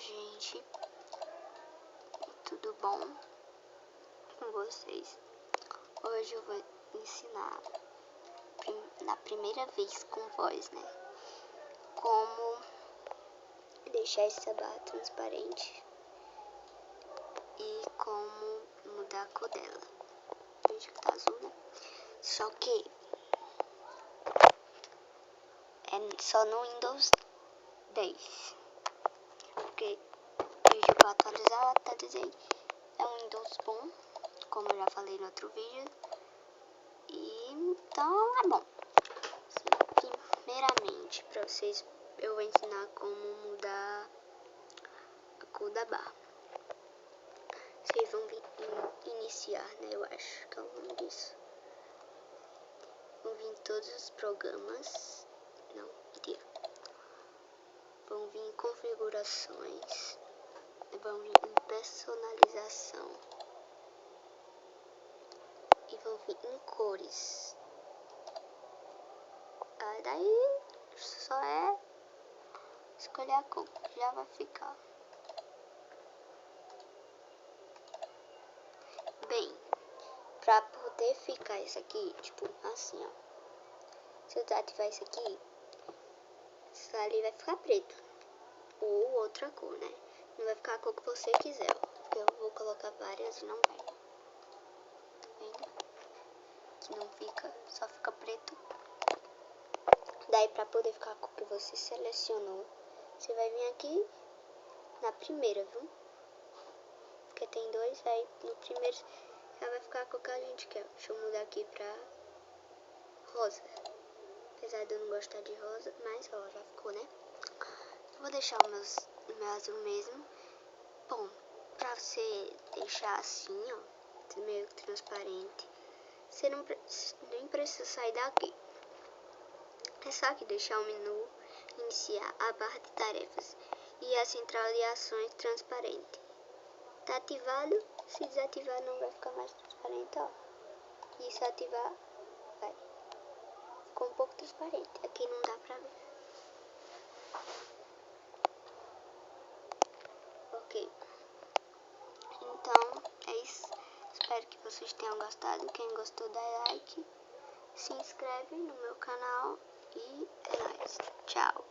gente? Tudo bom com vocês? Hoje eu vou ensinar na primeira vez com voz, né? Como deixar essa barra transparente e como mudar a cor dela. Veja que tá azul, né? Só que é só no Windows 10. Porque vídeo para atualizar, eu atualizei. É um Windows bom, como eu já falei no outro vídeo. E então é bom. Primeiramente, para vocês, eu vou ensinar como mudar a cor da barra. Vocês vão vir em iniciar, né? Eu acho que é o nome disso. Vão vir em todos os programas. Não, mentira. Vão vir em configurações. Vão vir em personalização. E vão vir em cores. Aí daí só é escolher a cor que já vai ficar. Bem, pra poder ficar isso aqui, tipo assim, ó. Se eu ativar isso aqui, isso ali vai ficar preto. Ou outra cor, né? Não vai ficar a cor que você quiser, ó. Eu vou colocar várias e não vai. Tá vendo? Que não fica, só fica preto. Daí pra poder ficar a cor que você selecionou, você vai vir aqui na primeira, viu? Porque tem dois, aí no primeiro já vai ficar a cor que a gente quer. Deixa eu mudar aqui pra rosa. Apesar de eu não gostar de rosa, mas ó, já ficou, né? Eu vou deixar o meu azul mesmo. Bom, pra você deixar assim, ó, meio transparente, você nem precisa sair daqui. É só que deixar o menu, iniciar a barra de tarefas e a central de ações transparente. Tá ativado, se desativar não vai ficar mais transparente, ó. E se ativar, vai. Ficou um pouco transparente, aqui não dá pra ver. Ok. Então, é isso. Espero que vocês tenham gostado. Quem gostou, dá like. Se inscreve no meu canal. E é nóis. Tchau.